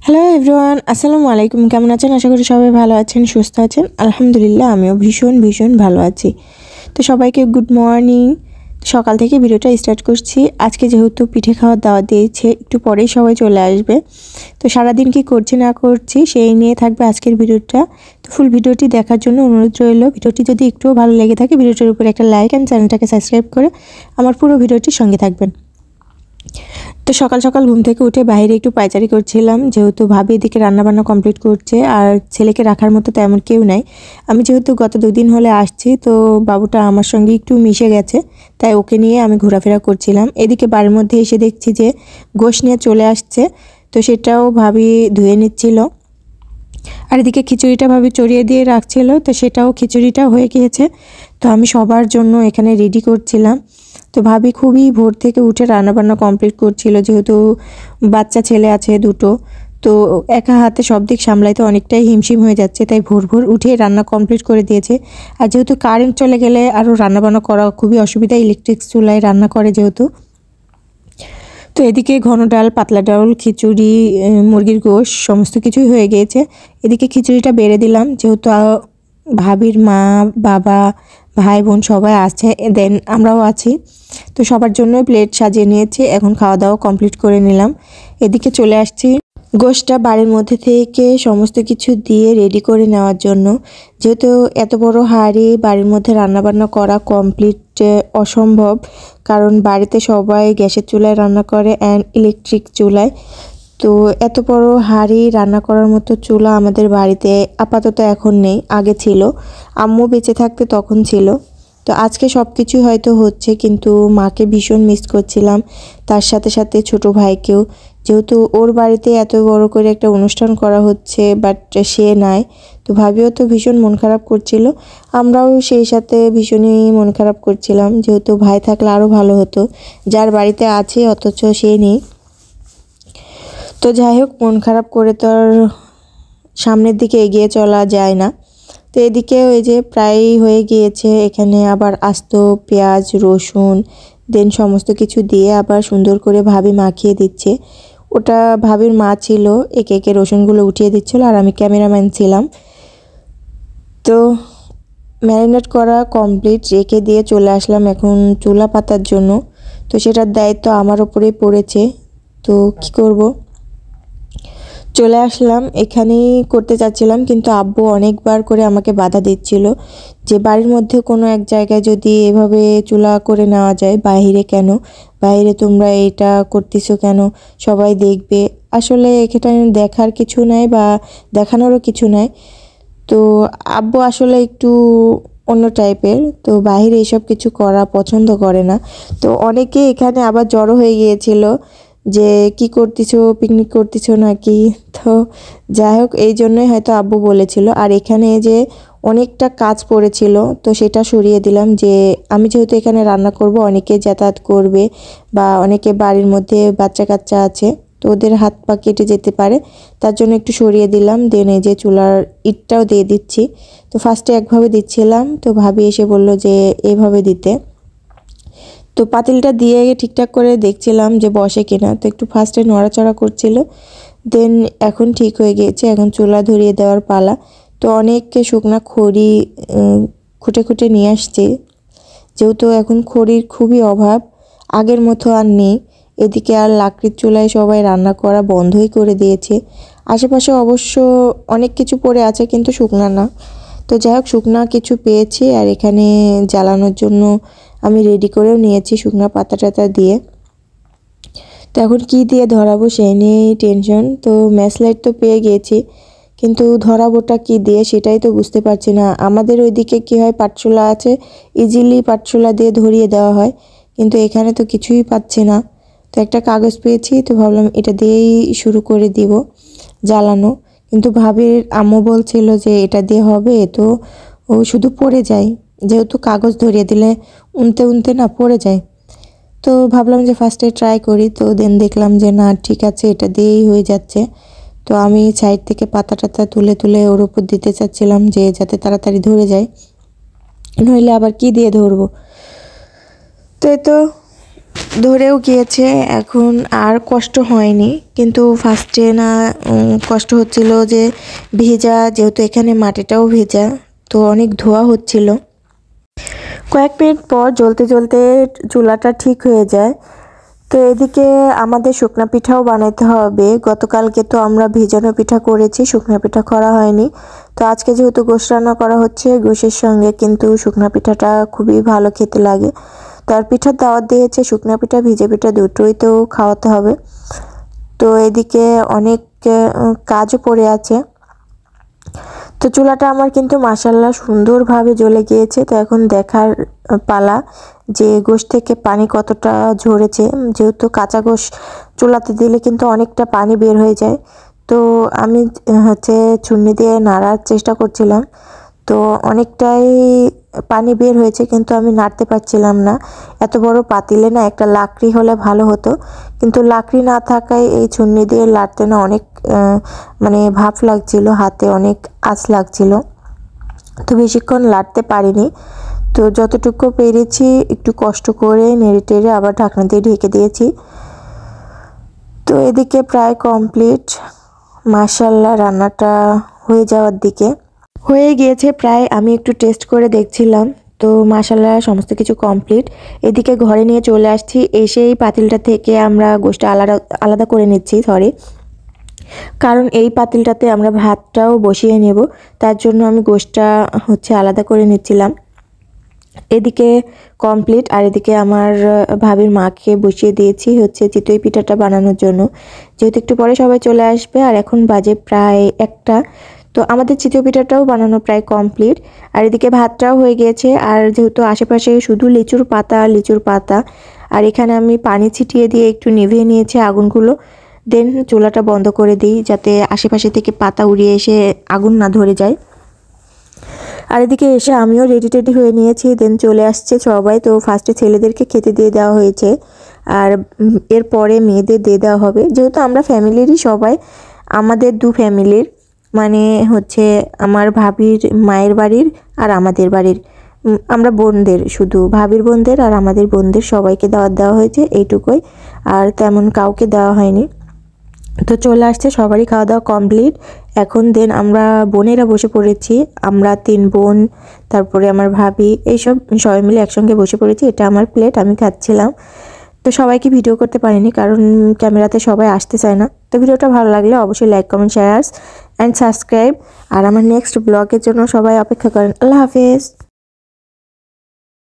Hello everyone, আসসালামু আলাইকুম। কেমন আছেন? আশা করি সবাই ভালো আছেন, সুস্থ আছেন। আলহামদুলিল্লাহ আমিও ভীষণ ভালো আছি। তো সবাইকে গুড মর্নিং। সকাল থেকে ভিডিওটা স্টার্ট করছি। আজকে যেহেতু পিঠে খাওয়ার দাওয়াত দিয়েছে, একটু পরেই সবাই চলে আসবে। তো সারাদিন কি করছি না করছি সেই নিয়ে থাকবে আজকের ভিডিওটা। তো ফুল ভিডিওটি দেখার জন্য অনুরোধ রইল। ভিডিওটি যদি একটুও ভালো লেগে থাকে ভিডিওটির উপর একটা লাইক অ্যান্ড চ্যানেলটাকে সাবস্ক্রাইব করে আমার পুরো ভিডিওটির সঙ্গে থাকবেন। তো সকাল সকাল ঘুম থেকে উঠে বাইরে একটু পায়চারি করছিলাম, যেহেতু ভাবি এদিকে রান্নাবান্না কমপ্লিট করছে আর ছেলেকে রাখার মতো তেমন কেউ নাই। আমি যেহেতু গত 2 দিন হলে আসছি, তো বাবুটা আমার সঙ্গে একটু মিশে গেছে, তাই ওকে নিয়ে আমি ঘোরাফেরা করছিলাম। এদিকে বাড়ির মধ্যে এসে দেখছি যে গোশ নিয়ে চলে আসছে, তো সেটাও ভাবি ধুয়ে নিচ্ছিল। আর এদিকে খিচুড়িটা ভাবি চড়িয়ে দিয়ে রাখছিল, তো সেটাও খিচুড়িটাও হয়ে গিয়েছে। তো আমি সবার জন্য এখানে রেডি করছিলাম। তো ভাবি খুবই ভোর থেকে উঠে রান্নাবান্না কমপ্লিট করছিল, যেহেতু বাচ্চা ছেলে আছে দুটো, তো একা হাতে সব দিক সামলাইতে অনেকটাই হিমশিম হয়ে যাচ্ছে, তাই ভোর ভোর উঠে রান্না কমপ্লিট করে দিয়েছে। আর যেহেতু কারেন্ট চলে গেলে আরও রান্নাবান্না করা খুবই অসুবিধা, ইলেকট্রিক চুলায় রান্না করে যেহেতু। তো এদিকে ঘন ডাল, পাতলা ডাল, খিচুড়ি, মুরগির গোশ সমস্ত কিছুই হয়ে গিয়েছে। এদিকে খিচুড়িটা বেড়ে দিলাম, যেহেতু ভাবির মা, বাবা, ভাই বোন সবাই আছে, দেন আমরাও আছি। তো সবার জন্য প্লেট সাজিয়ে নিয়েছি, এখন খাওয়া দাওয়া কমপ্লিট করে নিলাম। এদিকে চলে আসছি গোশটা বাড়ির মধ্যে থেকে সমস্ত কিছু দিয়ে রেডি করে নেওয়ার জন্য। যেহেতু এত বড় হাঁড়ি বাড়ির মধ্যে রান্নাবান্না করা কমপ্লিট অসম্ভব, কারণ বাড়িতে সবাই গ্যাসের চুলায় রান্না করে অ্যান্ড ইলেকট্রিক চুলায়। তো এত বড় হাঁড়ি রান্না করার মতো চুলা আমাদের বাড়িতে আপাতত এখন নেই, আগে ছিল, আম্মু বেঁচে থাকতে তখন ছিল। তো আজকে সব কিছুই হয়তো হচ্ছে, কিন্তু মাকে ভীষণ মিস করছিলাম, তার সাথে সাথে ছোটো ভাইকেও। যেহেতু ওর বাড়িতে এত বড় করে একটা অনুষ্ঠান করা হচ্ছে, বাট সে নাই, তো ভাবিও তো ভীষণ মন খারাপ করছিল, আমরাও সেই সাথে ভীষণই মন খারাপ করছিলাম। যেহেতু ভাই থাকলে আরও ভালো হতো, যার বাড়িতে আছে অথচ সে নেই। তো যাই হোক, মন খারাপ করে তো আর সামনের দিকে এগিয়ে চলা যায় না। তো এদিকে ওই যে প্রায় হয়ে গিয়েছে, এখানে আবার আস্ত পেঁয়াজ, রসুন, দেন সমস্ত কিছু দিয়ে আবার সুন্দর করে ভাবি মাখিয়ে দিচ্ছে। ওটা ভাবির মা ছিল, একে একে রসুনগুলো উঠিয়ে দিচ্ছিল আর আমি ক্যামেরাম্যান ছিলাম। তো ম্যারিনেট করা কমপ্লিট, রেখে দিয়ে চলে আসলাম এখন চুলা পাতার জন্য। তো সেটার দায়িত্ব আমার ওপরেই পড়েছে, তো কি করব, চলে আসলাম। এখানেই করতে চাচ্ছিলাম, কিন্তু আব্বু অনেকবার করে আমাকে বাধা দিচ্ছিল যে বাড়ির মধ্যে কোনো এক জায়গায় যদি এভাবে চুলা করে নেওয়া যায়, বাইরে কেন, বাইরে তোমরা এটা করতেছো কেন, সবাই দেখবে। আসলে এখানে দেখার কিছু নাই বা দেখানোরও কিছু নাই। তো আব্বু আসলে একটু অন্য টাইপের, তো বাইরে এইসব কিছু করা পছন্দ করে না। তো অনেকে এখানে আবার জড়ো হয়ে গিয়েছিল যে কি করতেছো, পিকনিক করতেছো নাকি। তো যাই হোক, এই জন্যই হয়তো আব্বু বলেছিল। আর এখানে যে অনেকটা কাজ পড়েছিল, তো সেটা সরিয়ে দিলাম, যে আমি যেহেতু এখানে রান্না করব, অনেকে যাতায়াত করবে বা অনেকে বাড়ির মধ্যে বাচ্চা কাচ্চা আছে, তো ওদের হাত পা কেটে যেতে পারে, তার জন্য একটু সরিয়ে দিলাম। দেন এই যে চুলার ইটটাও দিয়ে দিচ্ছি। তো ফার্স্টে একভাবে দিচ্ছিলাম, তো ভাবি এসে বলল যে এভাবে দিতে। তো পাতিলটা দিয়ে ঠিকঠাক করে দেখছিলাম যে বসে কিনা, তো একটু ফার্স্টে নড়াচড়া করছিল, দেন এখন ঠিক হয়ে গিয়েছে। এখন চুলা ধরিয়ে দেওয়ার পালা। তো অনেককে শুকনা খড়ি খুঁটে খুঁটে নিয়ে আসছে, যেহেতু এখন খড়ির খুবই অভাব, আগের মতো আর নেই। এদিকে আর লাকড়ির চুলায় সবাই রান্না করা বন্ধই করে দিয়েছে। আশেপাশে অবশ্য অনেক কিছু পড়ে আছে, কিন্তু শুকনা না। তো যাই হোক, শুকনা কিছু পেয়েছি আর এখানে জ্বালানোর জন্য আমি রেডি করেও নিয়েছি শুকনা পাতা টাতা দিয়ে। তো এখন কী দিয়ে ধরাবো সেই নিয়েই টেনশন। তো ম্যাচ লাইট তো পেয়ে গিয়েছি, কিন্তু ধরাবোটা কী দিয়ে সেটাই তো বুঝতে পারছি না। আমাদের ওইদিকে কী হয়, পাটচুলা আছে, ইজিলি পাটচুলা দিয়ে ধরিয়ে দেওয়া হয়, কিন্তু এখানে তো কিছুই পাচ্ছি না। তো একটা কাগজ পেয়েছি, তো ভাবলাম এটা দিয়েই শুরু করে দিব জ্বালানো। কিন্তু ভাবির আম্মু বলছিল যে এটা দিয়ে হবে, তো ও শুধু পড়ে যায়, যেহেতু কাগজ ধরিয়ে দিলে উনতে উনতে না পড়ে যায়। তো ভাবলাম যে ফার্স্টে ট্রাই করি, তো দেন দেখলাম যে না ঠিক আছে, এটা দিয়েই হয়ে যাচ্ছে। তো আমি সাইড থেকে পাতা টাতা তুলে তুলে ওর উপর দিতে চাচ্ছিলাম, যে যাতে তাড়াতাড়ি ধরে যায়, নইলে আবার কি দিয়ে ধরবো। তো এই তো ধরেও গিয়েছে, এখন আর কষ্ট হয়নি। কিন্তু ফার্স্টে না কষ্ট হচ্ছিল যে ভেজা, যেহেতু এখানে মাটিটাও ভেজা, তো অনেক ধোয়া হচ্ছিল। কয়েক মিনিট পর জ্বলতে জ্বলতে চুলাটা ঠিক হয়ে যায়। তো এদিকে আমাদের শুকনা পিঠাও বানাইতে হবে। গতকালকে তো আমরা ভেজানো পিঠা করেছি, শুকনা পিঠা করা হয়নি। তো আজকে যেহেতু গোশ রান্না করা হচ্ছে, গোশের সঙ্গে কিন্তু শুকনা পিঠাটা খুবই ভালো খেতে লাগে। তার পিঠার দাওয়াত দিয়েছে, শুকনা পিঠা ভিজে পিঠা দুটোই তো খাওয়াতে হবে। তো এদিকে অনেক কাজও পড়ে আছে। তো চুলাটা আমার কিন্তু মাশাআল্লাহ সুন্দরভাবে জ্বলে গিয়েছে। তো এখন দেখার পালা যে গোশ থেকে পানি কতটা ঝরেছে। যেহেতু কাঁচা গোশ চুলাতে দিলে কিন্তু অনেকটা পানি বের হয়ে যায়। তো আমি ছুন্নি দিয়ে নাড়ার চেষ্টা করছিলাম, তো অনেকটাই পানি বের হয়েছে, কিন্তু আমি নাড়তে পারছিলাম না। এত বড় পাতিলে না একটা লাকড়ি হলে ভালো হতো, কিন্তু লাকড়ি না থাকায় এই ছুন্নি দিয়ে লাড়তে না অনেক মানে ভাপ লাগছিল, হাতে অনেক আঁচ লাগছিল। তো বেশিক্ষণ লাড়তে পারিনি। তো যতটুকু পেরেছি একটু কষ্ট করে নেড়ে টেড়ে আবার ঢাকনা দিয়ে ঢেকে দিয়েছি। তো এদিকে প্রায় কমপ্লিট, মাশাআল্লাহ রান্নাটা হয়ে যাওয়ার দিকে হয়ে গিয়েছে প্রায়। আমি একটু টেস্ট করে দেখছিলাম, তো মাশাআল্লাহ সমস্ত কিছু কমপ্লিট। এদিকে ঘরে নিয়ে চলে আসছি, এসেই পাতিলটা থেকে আমরা গোশটা আলাদা আলাদা করে নিচ্ছি, কারণ এই পাতিলটাতে আমরা ভাতটাও বসিয়ে নেব, তার জন্য আমি গোশটা আলাদা করে নিচ্ছিলাম। এদিকে কমপ্লিট, আর এদিকে আমার ভাবির মাকে বসিয়ে দিয়েছি চিতই পিঠাটা বানানোর জন্য, যেহেতু একটু পরে সবাই চলে আসবে। আর এখন বাজে প্রায় 1টা। তো আমাদের চিতই পিঠাটাও বানানো প্রায় কমপ্লিট, আর এদিকে ভাতটাও হয়ে গিয়েছে। আর যেহেতু আশেপাশে শুধু লিচুর পাতা, আর এখানে আমি পানি ছিটিয়ে দিয়ে একটু নিভিয়ে নিয়েছি আগুনগুলো। দেন চুলাটা বন্ধ করে দিই, যাতে আশেপাশে থেকে পাতা উড়িয়ে এসে আগুন না ধরে যায়। আর এদিকে এসে আমিও রেডি হয়ে নিয়েছি, দেন চলে আসছে সবাই। তো ফার্স্টে ছেলেদেরকে খেতে দিয়ে দেওয়া হয়েছে, আর এরপরে মেয়েদের দিয়ে দেওয়া হবে। যেহেতু আমরা ফ্যামিলিরই সবাই, আমাদের 2 ফ্যামিলির, মানে আমার ভাবির মায়ের বাড়ির আর আমাদের বাড়ির, আমরা বোনদের, শুধু ভাবির বোনদের আর আমাদের বোনদের সবাইকে দাওয়াত দেওয়া হয়েছে, এইটুকুই। আর তেমন কাউকে দেওয়া হয়নি। তো চলে আসছে, সবারই খাওয়া দাওয়া কমপ্লিট। এখন দেন আমরা বোনেরা বসে পড়েছি, আমরা 3 বোন, তারপরে আমার ভাবি, এইসব সবাই মিলে একসঙ্গে বসে পড়েছি। এটা আমার প্লেট, আমি খাচ্ছিলাম। তো সবাইকে ভিডিও করতে পারিনি, কারণ ক্যামেরাতে সবাই আসতে চায় না। তো ভিডিওটা ভালো লাগলে অবশ্যই like, comment, share and subscribe. আর আমার নেক্সট ব্লগের জন্য সবাই অপেক্ষা করেন। আল্লাহ হাফেজ।